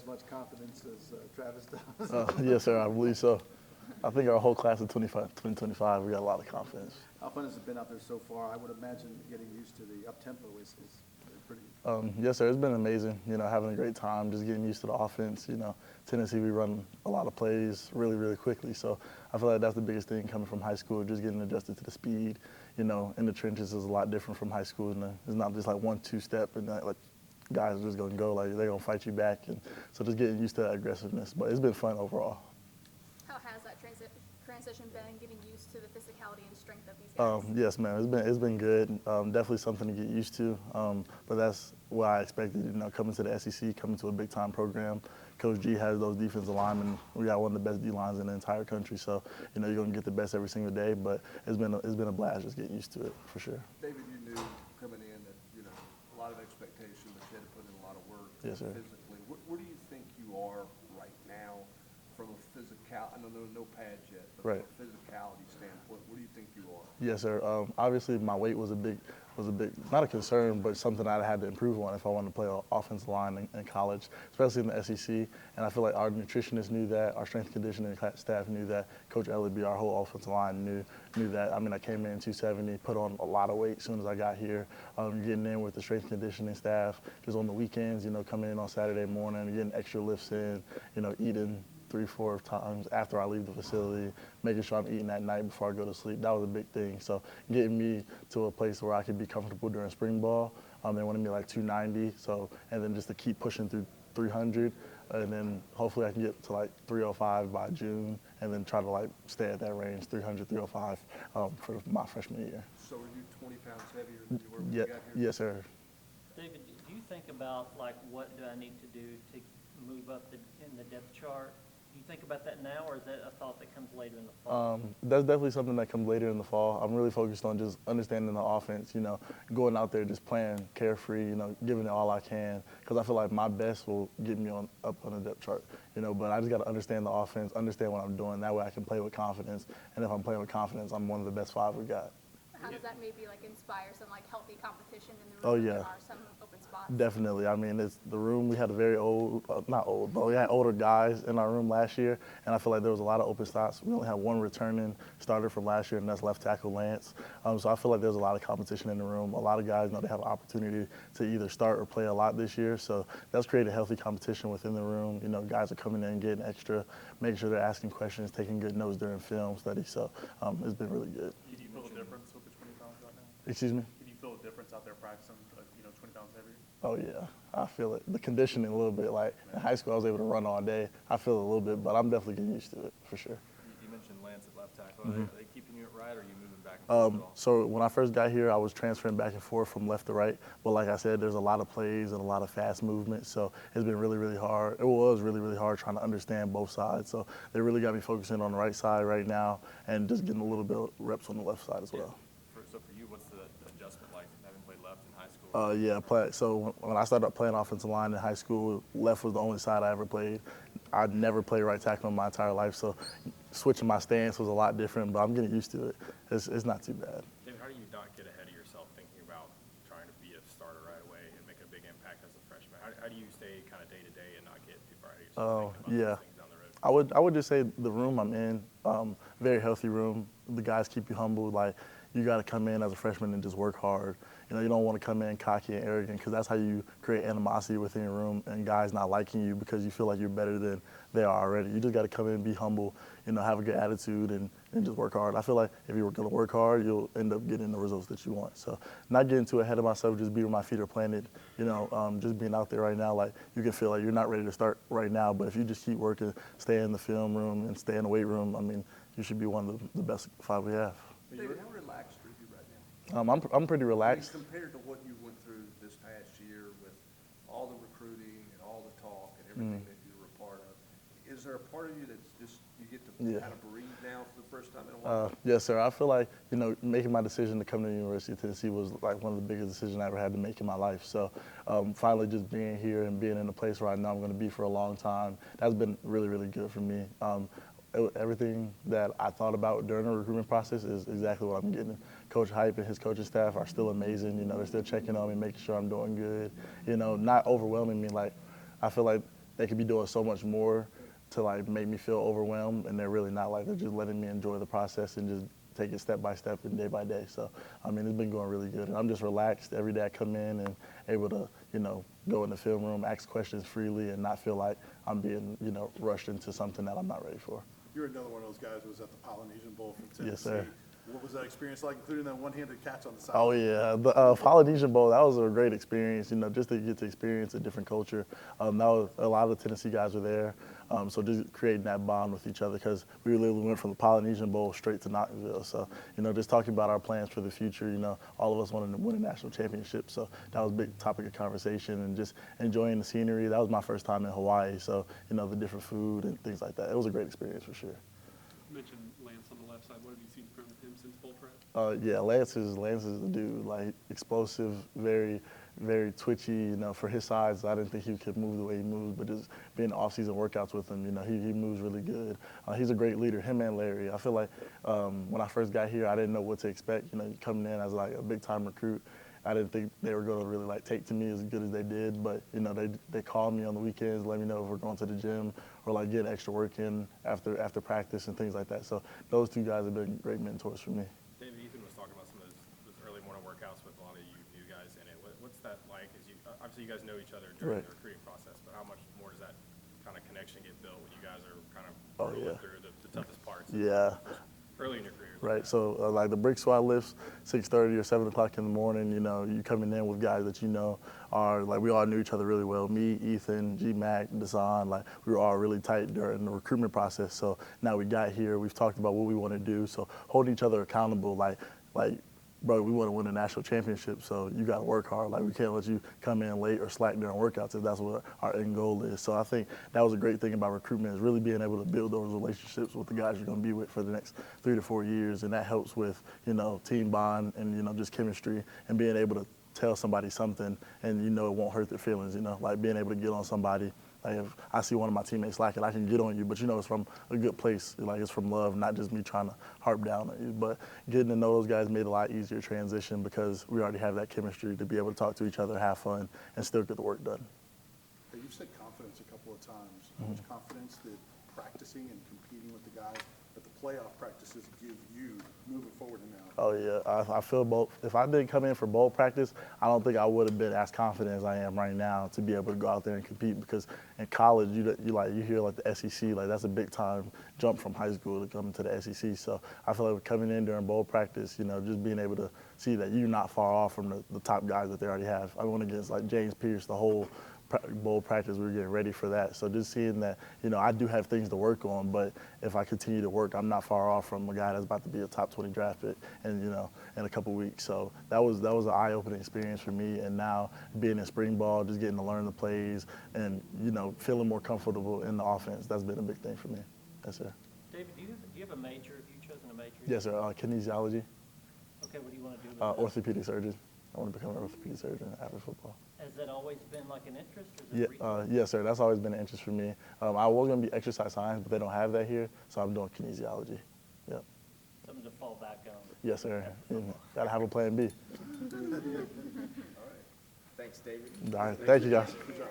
much confidence as Travis does? Yes, sir, I believe so. I think our whole class of 2025, we got a lot of confidence. How fun has it been out there so far? I would imagine getting used to the up-tempo is pretty. Yes, sir, it's been amazing, having a great time, just getting used to the offense. Tennessee, we run a lot of plays really, really quickly. So I feel like that's the biggest thing coming from high school, just getting adjusted to the speed. In the trenches is a lot different from high school. And it's not just like 1-2 step and like guys are just going to go, like they're going to fight you back. And so just getting used to that aggressiveness. But it's been fun overall. How has that transition been, getting used to the physicality and strength of these guys? Yes, man, it's been good. Definitely something to get used to. But that's what I expected. Coming to the SEC, coming to a big time program. Coach G has those defensive linemen. We got one of the best D lines in the entire country. So you're gonna get the best every single day. But it's been a blast just getting used to it for sure. David, you knew coming in that a lot of expectation, but you had to put in a lot of work. Yes, sir. Physically. Where do you think you are right now? From a physical, I know there are no pads yet, but right. From a physicality standpoint, what do you think you are? Yes, sir. Obviously, my weight was a big, not a concern, but something I had to improve on if I wanted to play offensive line in college, especially in the SEC. And I feel like our nutritionists knew that, our strength conditioning staff knew that, Coach Ellerby, our whole offensive line knew that. I mean, I came in 270, put on a lot of weight as soon as I got here. Getting in with the strength conditioning staff, just on the weekends, coming in on Saturday morning, getting extra lifts in, eating 3-4 times after I leave the facility, making sure I'm eating at night before I go to sleep. That was a big thing. So getting me to a place where I could be comfortable during spring ball. They wanted me like 290. So, and then just to keep pushing through 300. And then hopefully I can get to like 305 by June and then try to like stay at that range, 300, 305 for my freshman year. So are you 20 pounds heavier than you were when you got here? Yes, sir. David, do you think about like what do I need to do to move up in the depth chart? Do you think about that now, or is that a thought that comes later in the fall? That's definitely something that comes later in the fall. I'm really focused on just understanding the offense, going out there just playing carefree, giving it all I can, because I feel like my best will get me up on the depth chart, but I just got to understand the offense, understand what I'm doing. That way I can play with confidence, and if I'm playing with confidence, I'm one of the best 5 we got. How does that maybe like inspire some like healthy competition in the room? Oh, yeah. There are some open spots. Definitely. I mean, it's the room. We had a very old, not old, but we had older guys in our room last year, and I feel like there was a lot of open spots. We only had one returning starter from last year, and that's left tackle Lance. So I feel like there's a lot of competition in the room. A lot of guys know they have an opportunity to either start or play a lot this year, so that's created healthy competition within the room. Guys are coming in, getting extra, making sure they're asking questions, taking good notes during film study. So it's been really good. Did you feel a difference with the 20 pounds right now? Excuse me? Did you feel a difference out there practicing, 20 pounds heavier? Oh, yeah, I feel it. The conditioning a little bit. Like in high school, I was able to run all day. I feel it a little bit, but I'm definitely getting used to it for sure. You mentioned Lance at left tackle. Are they keeping you at right, or are you moving back and forth at all? So when I first got here, I was transferring back and forth from left to right. But like I said, there's a lot of plays and a lot of fast movement. So it's been really, really hard. It was really, really hard trying to understand both sides. So they really got me focusing on the right side right now and just getting a little bit of reps on the left side as well. So for you, what's the adjustment like from having played left in high school? So when I started playing offensive line in high school, left was the only side I ever played. I never played right tackle in my entire life, so switching my stance was a lot different, but I'm getting used to it. It's not too bad. David, how do you not get ahead of yourself thinking about trying to be a starter right away and make a big impact as a freshman? How do you stay kind of day to day and not get too far ahead of yourself thinking about those things down the road? I would just say the room I'm in, very healthy room. The guys keep you humble. Like, you got to come in as a freshman and just work hard. You don't want to come in cocky and arrogant, because that's how you create animosity within your room and guys not liking you because you feel like you're better than they are already. You just got to come in, be humble, have a good attitude, and just work hard. I feel like if you're going to work hard, you'll end up getting the results that you want. So not getting too ahead of myself, just be where my feet are planted. Just being out there right now, like you can feel like you're not ready to start right now, but if you just keep working, stay in the film room and stay in the weight room, I mean, you should be one of the best 5 we have. David, how relaxed are you right now? I'm pretty relaxed. Compared to what you went through this past year with all the recruiting and all the talk and everything that you were a part of, is there a part of you that's just, you get to kind of breathe now for the first time in a while? Yes, sir. I feel like, making my decision to come to the University of Tennessee was like one of the biggest decisions I ever had to make in my life. So finally just being here and being in a place where I know I'm going to be for a long time, that's been really, really good for me. Everything that I thought about during the recruitment process is exactly what I'm getting. Coach Hype and his coaching staff are still amazing. They're still checking on me, making sure I'm doing good. Not overwhelming me. Like, I feel like they could be doing so much more to like make me feel overwhelmed, and they're really not. Like, they're just letting me enjoy the process and just take it step by step and day by day. So, I mean, it's been going really good. And I'm just relaxed every day I come in and able to, go in the film room, ask questions freely, and not feel like I'm being, rushed into something that I'm not ready for. You're another one of those guys who was at the Polynesian Bowl from Tennessee. Yes, sir. What was that experience like, including that one-handed catch on the side? Oh, yeah. The Polynesian Bowl, that was a great experience, just to get to experience a different culture. That was, a lot of the Tennessee guys were there, so just creating that bond with each other, because we literally went from the Polynesian Bowl straight to Knoxville. So, just talking about our plans for the future, all of us wanted to win a national championship. So that was a big topic of conversation, and just enjoying the scenery. That was my first time in Hawaii, so, the different food and things like that. It was a great experience for sure. You mentioned Lance on the left side. What have you seen from him since bowl prep? Yeah, Lance is the dude, like explosive, very, very twitchy. For his size, I didn't think he could move the way he moves, but just being off-season workouts with him, he moves really good. He's a great leader, him and Larry. I feel like when I first got here, I didn't know what to expect. Coming in as like a big-time recruit, I didn't think they were going to really like take to me as good as they did. But they called me on the weekends, let me know if we're going to the gym or like getting extra work in after practice and things like that. So those two guys have been great mentors for me. David, Ethan was talking about some of those early morning workouts with a lot of you guys in it. What's that like? Obviously you guys know each other during the recruiting process, but how much more does that kind of connection get built when you guys are kind of rolling through the toughest parts? Yeah. Early in your career. Right, so like the brick squad lifts 6:30 or 7 o'clock in the morning, you coming in with guys that are, like, we all knew each other really well. Me, Ethan, G-Mac, Desan, like, we were all really tight during the recruitment process. So now we got here, we've talked about what we want to do. So holding each other accountable, like, bro, we want to win a national championship, so you got to work hard. Like, we can't let you come in late or slack during workouts if that's what our end goal is. So I think that was a great thing about recruitment, is really being able to build those relationships with the guys you're going to be with for the next 3 to 4 years, and that helps with, team bond and, just chemistry, and being able to tell somebody something and, it won't hurt their feelings, like being able to get on somebody. Like, if I see one of my teammates slacking, I can get on you, but it's from a good place. Like, it's from love, not just me trying to harp down on you. But getting to know those guys made it a lot easier transition, because we already have that chemistry to be able to talk to each other, have fun, and still get the work done. Hey, you've said confidence a couple of times. How much confidence that practicing and competing with the guys at the playoff practices give you moving forward now? Oh, yeah. I feel both. If I didn't come in for bowl practice, I don't think I would have been as confident as I am right now to be able to go out there and compete, because in college, you hear like the SEC, like that's a big time jump from high school to come to the SEC. So I feel like coming in during bowl practice, just being able to see that you're not far off from the top guys that they already have. I went against like James Pierce the whole bowl practice. We were getting ready for that. So just seeing that, I do have things to work on, but if I continue to work, I'm not far off from a guy that's about to be a top 20 draft pick and, in a couple weeks. So that was an eye-opening experience for me. And now being in spring ball, just getting to learn the plays and, feeling more comfortable in the offense, that's been a big thing for me. Yes, sir. David, do you have a major? Have you chosen a major? Yes, sir. Kinesiology. Okay, what do you want to do with that? Orthopedic surgeon. I want to become an orthopedic surgeon after football. Has that always been like an interest? Or is it Yes, sir. That's always been an interest for me. I was going to be exercise science, but they don't have that here, so I'm doing kinesiology. Yep. Something to fall back on. Yes, sir. Got to have a plan B. All right. Thanks, David. All right. Thank you, guys. Good job.